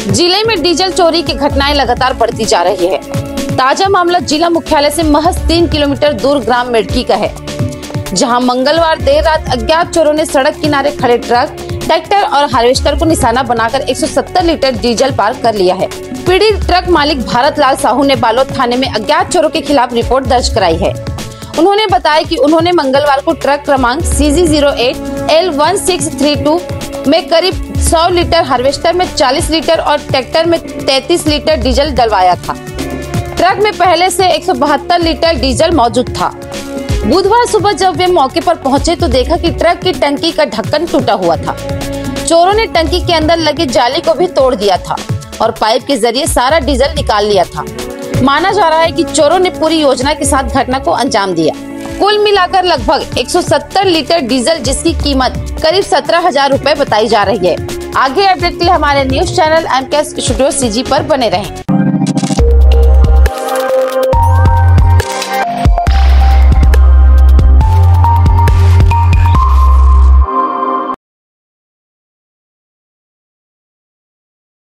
जिले में डीजल चोरी की घटनाएं लगातार बढ़ती जा रही है। ताजा मामला जिला मुख्यालय से महज 3 किलोमीटर दूर ग्राम मेडकी का है, जहां मंगलवार देर रात अज्ञात चोरों ने सड़क किनारे खड़े ट्रक, ट्रैक्टर और हार्वेस्टर को निशाना बनाकर 170 लीटर डीजल पार कर लिया है। पीड़ित ट्रक मालिक भारत लाल साहू ने बालोद थाने में अज्ञात चोरों के खिलाफ रिपोर्ट दर्ज कराई है। उन्होंने बताया कि उन्होंने मंगलवार को ट्रक क्रमांक CG08L1632 में करीब 100 लीटर, हार्वेस्टर में 40 लीटर और ट्रैक्टर में 33 लीटर डीजल डलवाया था। ट्रक में पहले से 172 लीटर डीजल मौजूद था। बुधवार सुबह जब वे मौके पर पहुंचे तो देखा कि ट्रक की टंकी का ढक्कन टूटा हुआ था। चोरों ने टंकी के अंदर लगे जाली को भी तोड़ दिया था और पाइप के जरिए सारा डीजल निकाल लिया था। माना जा रहा है कि चोरों ने पूरी योजना के साथ घटना को अंजाम दिया। कुल मिलाकर लगभग 170 लीटर डीजल, जिसकी कीमत करीब 17,000 रुपए बताई जा रही है। आगे अपडेट के लिए हमारे news channel MK studio CG पर बने रहें।